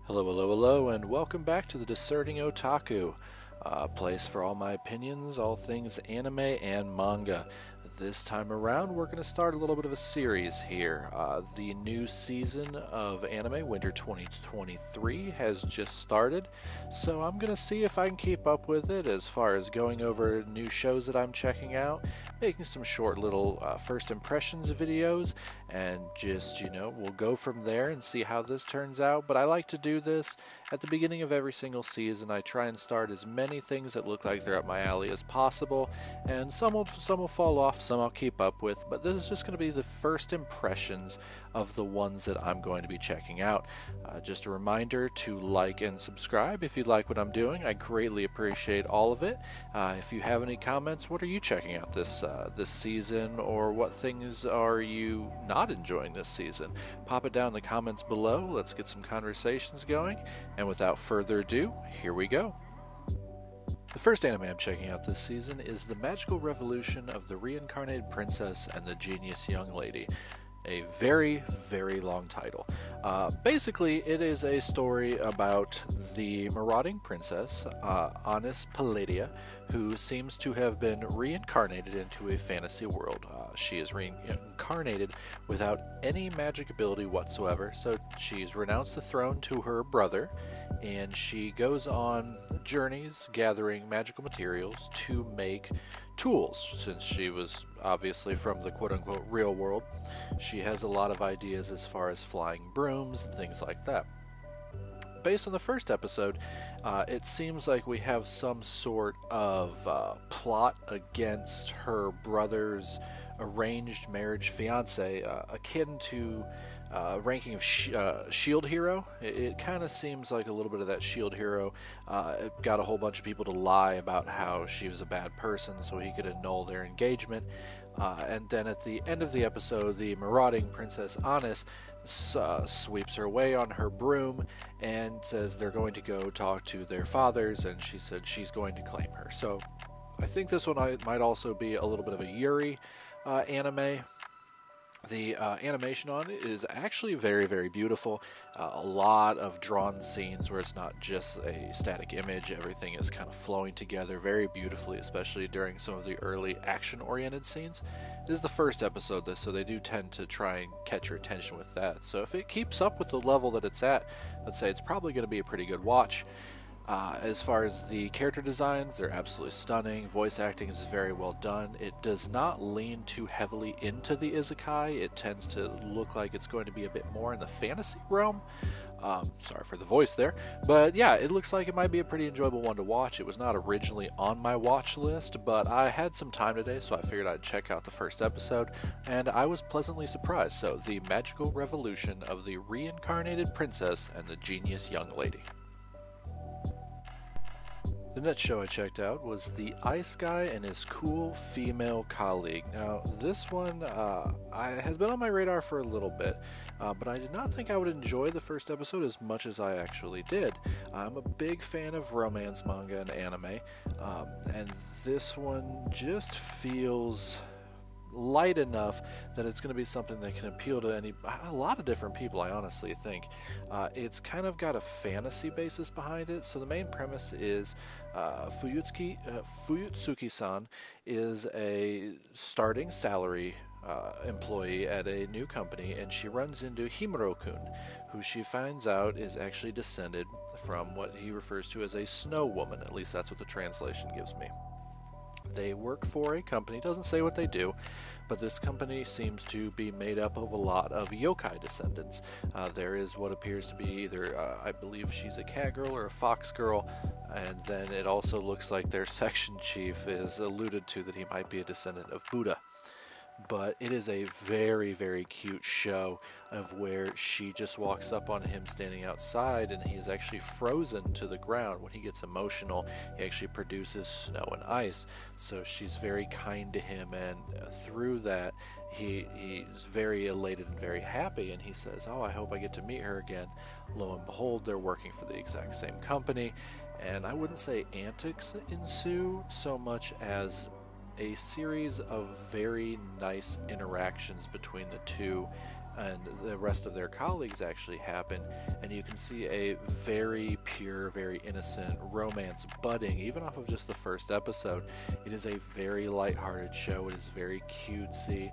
Hello, hello, hello, and welcome back to the Discerning Otaku, a place for all my opinions, all things anime and manga. This time around, we're going to start a little bit of a series here. The new season of anime, Winter 2023, has just started, so I'm going to see if I can keep up with it as far as going over new shows that I'm checking out, making some short little first impressions videos, and just, we'll go from there and see how this turns out. But I like to do this at the beginning of every single season. I try and start as many things that look like they're up my alley as possible, and some will fall off, some I'll keep up with, but this is just going to be the first impressions of the ones that I'm going to be checking out. Just a reminder to like and subscribe if you like what I'm doing. I greatly appreciate all of it. If you have any comments, what are you checking out this season, or what things are you not enjoying this season? Pop it down in the comments below. Let's get some conversations going, and without further ado, here we go. The first anime I'm checking out this season is The Magical Revolution of the Reincarnated Princess and the Genius Young Lady. A very, very long title. Basically, it is a story about the marauding princess, Anis Palladia, who seems to have been reincarnated into a fantasy world. She is reincarnated without any magic ability whatsoever, so she's renounced the throne to her brother, and she goes on journeys gathering magical materials to make tools. Since she was obviously from the quote-unquote real world, she has a lot of ideas as far as flying brooms and things like that. Based on the first episode, it seems like we have some sort of plot against her brother's arranged marriage fiance, akin to ranking of Shield Hero. It kind of seems like a little bit of that Shield Hero. It got a whole bunch of people to lie about how she was a bad person so he could annul their engagement. And then at the end of the episode, the marauding Princess Anis sweeps her away on her broom and says they're going to go talk to their fathers, and she said she's going to claim her. So I think this one might also be a little bit of a Yuri anime. The animation on it is actually very, very beautiful. A lot of drawn scenes where it's not just a static image. Everything is kind of flowing together very beautifully, especially during some of the early action-oriented scenes. This is the first episode, so they do tend to try and catch your attention with that. So if it keeps up with the level that it's at, let's say it's probably going to be a pretty good watch. As far as the character designs, they're absolutely stunning. Voice acting is very well done. It does not lean too heavily into the isekai. It tends to look like it's going to be a bit more in the fantasy realm. Sorry for the voice there. But yeah, it looks like it might be a pretty enjoyable one to watch. It was not originally on my watch list, but I had some time today, so I figured I'd check out the first episode, and I was pleasantly surprised. So, The Magical Revolution of the Reincarnated Princess and the Genius Young Lady. The next show I checked out was The Ice Guy and His Cool Female Colleague. Now, this one has been on my radar for a little bit, but I did not think I would enjoy the first episode as much as I actually did. I'm a big fan of romance manga and anime, and this one just feels light enough that it's going to be something that can appeal to a lot of different people, I honestly think. It's kind of got a fantasy basis behind it. So the main premise is Fuyutsuki-san is a starting salary employee at a new company, and she runs into Himuro-kun, who she finds out is actually descended from what he refers to as a snow woman. At least that's what the translation gives me. They work for a company, doesn't say what they do, but this company seems to be made up of a lot of yokai descendants. There is what appears to be either, I believe she's a cat girl or a fox girl, and then it also looks like their section chief is alluded to that he might be a descendant of Buddha. But it is a very, very cute show of where she just walks up on him standing outside, and he's actually frozen to the ground. When he gets emotional, he actually produces snow and ice. So she's very kind to him, and through that, he's very elated and very happy, and he says, "Oh, I hope I get to meet her again." Lo and behold, they're working for the exact same company, and I wouldn't say antics ensue so much as a series of very nice interactions between the two and the rest of their colleagues actually happen, and you can see a very pure, very innocent romance budding, even off of just the first episode. It is a very lighthearted show. It is very cutesy.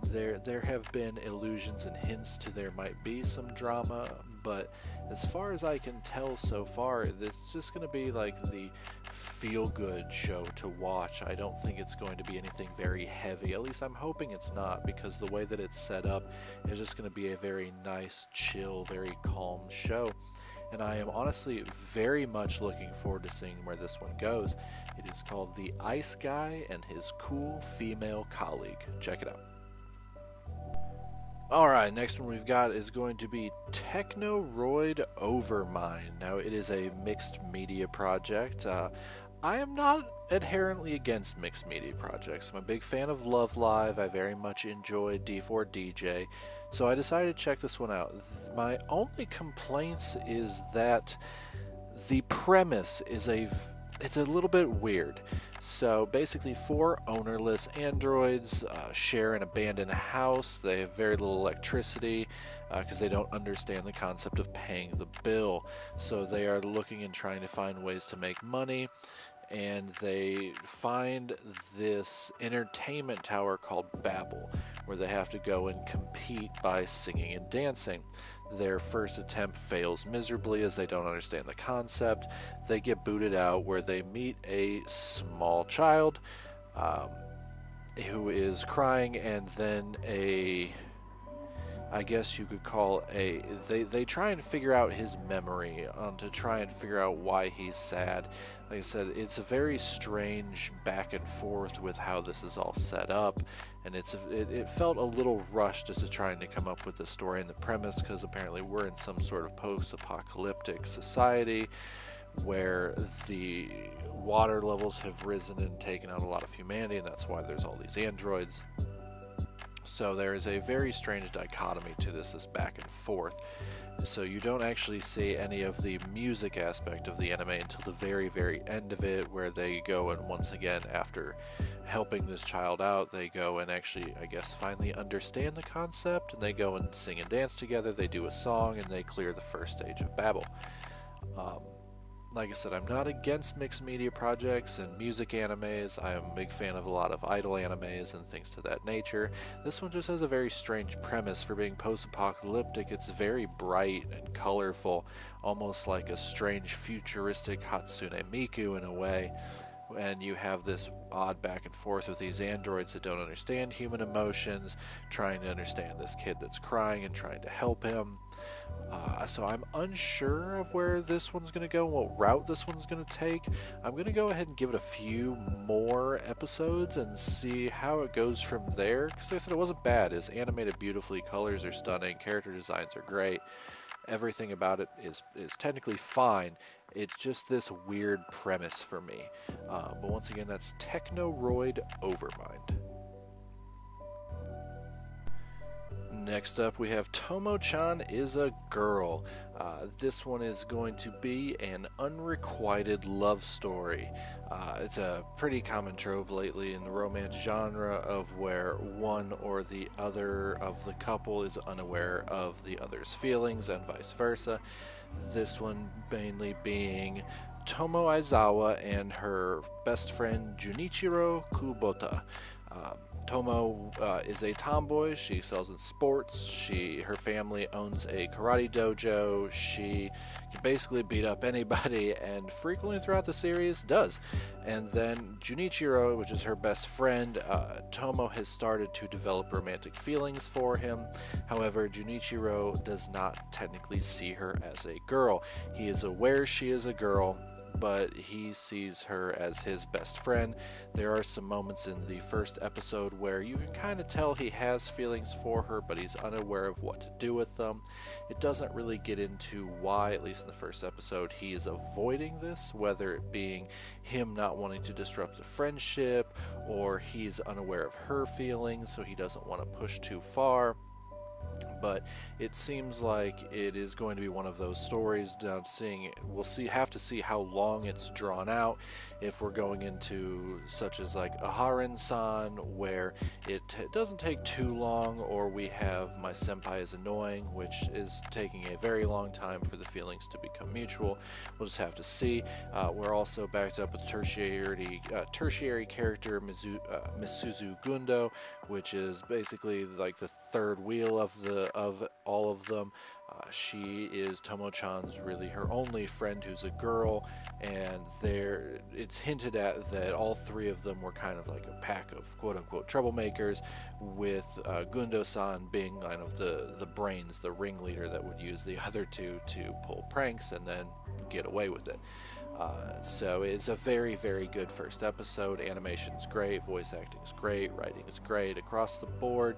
There have been allusions and hints to there might be some drama, but as far as I can tell so far, this is just going to be like the feel-good show to watch. I don't think it's going to be anything very heavy. At least I'm hoping it's not, because the way that it's set up is just going to be a very nice, chill, very calm show. And I am honestly very much looking forward to seeing where this one goes. It is called The Ice Guy and His Cool Female Colleague. Check it out. Alright, next one we've got is going to be Technoroid OVERMIND. Now, it is a mixed media project. I am not inherently against mixed media projects. I'm a big fan of Love Live. I very much enjoy D4DJ. So I decided to check this one out. My only complaints is that the premise is it's a little bit weird. So basically, 4 ownerless androids share an abandoned house. They have very little electricity because they don't understand the concept of paying the bill. So they are looking and trying to find ways to make money. And they find this entertainment tower called Babel, where they have to go and compete by singing and dancing. Their first attempt fails miserably as they don't understand the concept. They get booted out, where they meet a small child who is crying, and then I guess you could call they try and figure out his memory to try and figure out why he's sad. Like I said, it's a very strange back and forth with how this is all set up, and it felt a little rushed just to trying to come up with the story and the premise, because apparently we're in some sort of post-apocalyptic society where the water levels have risen and taken out a lot of humanity, and that's why there's all these androids. So there is a very strange dichotomy to this back and forth. So you don't actually see any of the music aspect of the anime until the very, very end of it, where they go and once again, after helping this child out, they go and actually, I guess, finally understand the concept, and they go and sing and dance together. They do a song, and they clear the first stage of Babel. Like I said, I'm not against mixed media projects and music animes. I am a big fan of a lot of idol animes and things to that nature. This one just has a very strange premise for being post-apocalyptic. It's very bright and colorful, almost like a strange futuristic Hatsune Miku in a way. And you have this odd back and forth with these androids that don't understand human emotions, trying to understand this kid that's crying and trying to help him. So I'm unsure of where this one's going to go and what route this one's going to take. I'm going to go ahead and give it a few more episodes and see how it goes from there. Because like I said, it wasn't bad. It's animated beautifully. Colors are stunning. Character designs are great. Everything about it is technically fine. It's just this weird premise for me. But once again, that's Technoroid OVERMIND. Next up, we have Tomo-chan is a Girl. This one is going to be an unrequited love story. It's a pretty common trope lately in the romance genre of where one or the other of the couple is unaware of the other's feelings and vice versa. This one mainly being Tomo Aizawa and her best friend Junichiro Kubota. Tomo is a tomboy. She excels in sports. Her family owns a karate dojo. She can basically beat up anybody, and frequently throughout the series does. And then Junichiro, which is her best friend, Tomo has started to develop romantic feelings for him. However, Junichiro does not technically see her as a girl. He is aware she is a girl, but he sees her as his best friend. There are some moments in the first episode where you can kind of tell he has feelings for her, but he's unaware of what to do with them. It doesn't really get into why, at least in the first episode, he is avoiding this, whether it being him not wanting to disrupt the friendship, or he's unaware of her feelings, so he doesn't want to push too far. but it seems like it is going to be one of those stories. Now, we'll have to see how long it's drawn out. If we're going into such as like a Haren-san, where it doesn't take too long, or we have My Senpai is Annoying, which is taking a very long time for the feelings to become mutual. We'll just have to see. We're also backed up with tertiary character Misuzu Gundo, which is basically like the third wheel of all of them. She is Tomo-chan's really her only friend who's a girl, and it's hinted at that all three of them were kind of like a pack of quote-unquote troublemakers, with Gundo-san being kind of the brains, the ringleader that would use the other two to pull pranks and then get away with it. So it's a very, very good first episode. Animation's great, voice acting's great, writing is great across the board.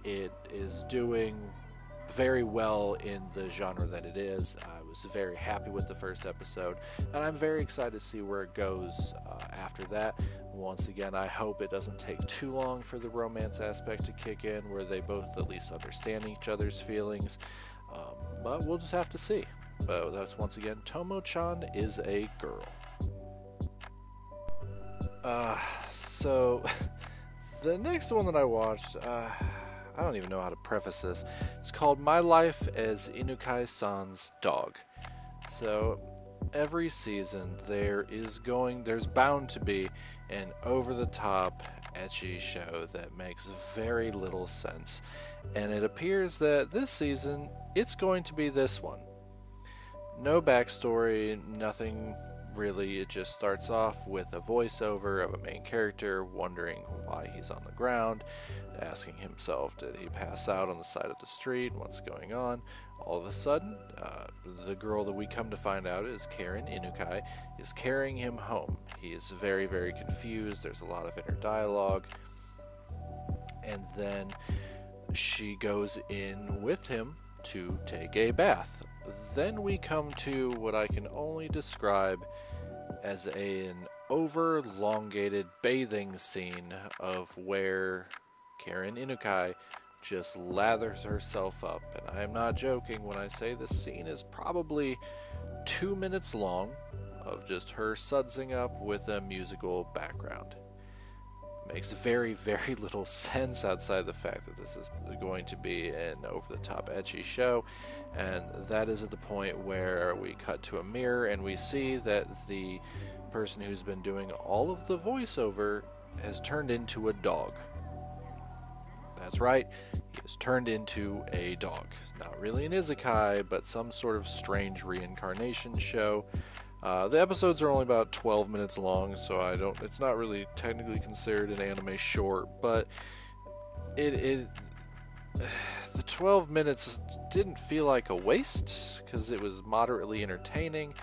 It is doing very well in the genre that it is. I was very happy with the first episode, and I'm very excited to see where it goes after that. Once again, I hope it doesn't take too long for the romance aspect to kick in, where they both at least understand each other's feelings, but we'll just have to see. But that's, once again, Tomo-chan is a girl. So the next one that I watched, I don't even know how to preface this. It's called My Life as Inukai-san's Dog. So every season there's bound to be an over-the-top ecchi show that makes very little sense. And it appears that this season it's going to be this one. No backstory, nothing really. It just starts off with a voiceover of a main character wondering why he's on the ground, asking himself, did he pass out on the side of the street, what's going on? All of a sudden, the girl that we come to find out is Karen Inukai, is carrying him home. He is very, very confused. There's a lot of inner dialogue. And then she goes in with him to take a bath. Then we come to what I can only describe as an over-elongated bathing scene of where Karen Inukai just lathers herself up. And I am not joking when I say this scene is probably 2 minutes long of just her sudsing up with a musical background. Makes very, very little sense outside the fact that this is going to be an over-the-top ecchi show, and that is at the point where we cut to a mirror and we see that the person who's been doing all of the voiceover has turned into a dog. That's right, he has turned into a dog. Not really an isekai, but some sort of strange reincarnation show. The episodes are only about 12 minutes long, so it's not really technically considered an anime short, but the 12 minutes didn't feel like a waste, because it was moderately entertaining,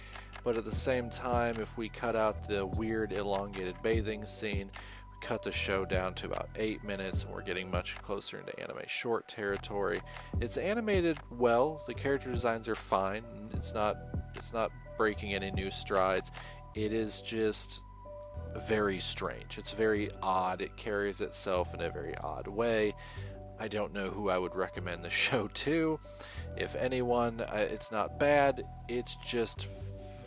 but at the same time, if we cut out the weird elongated bathing scene, we cut the show down to about 8 minutes, and we're getting much closer into anime short territory. It's animated well, the character designs are fine, it's not breaking any new strides. It is just very strange. It's very odd. It carries itself in a very odd way. I don't know who I would recommend the show to. If anyone, it's not bad. It's just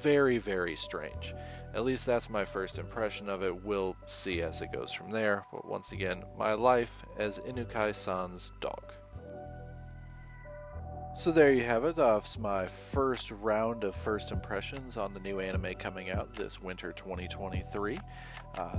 very, very strange. At least that's my first impression of it. We'll see as it goes from there. But once again, My Life as Inukai-san's Dog. So there you have it. It's my first round of first impressions on the new anime coming out this winter 2023.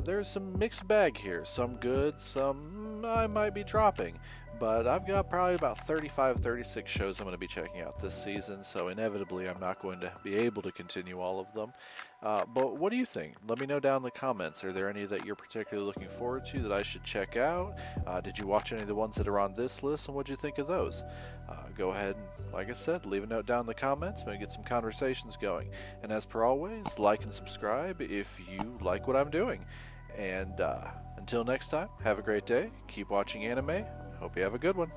There's some mixed bag here. Some good, some I might be dropping. But I've got probably about 35, 36 shows I'm going to be checking out this season, so inevitably I'm not going to be able to continue all of them. But what do you think? Let me know down in the comments. Are there any that you're particularly looking forward to that I should check out? Did you watch any of the ones that are on this list, and what did you think of those? Go ahead and, like I said, leave a note down in the comments. Maybe get some conversations going. And as per always, like and subscribe if you like what I'm doing. And until next time, have a great day. Keep watching anime. Hope you have a good one.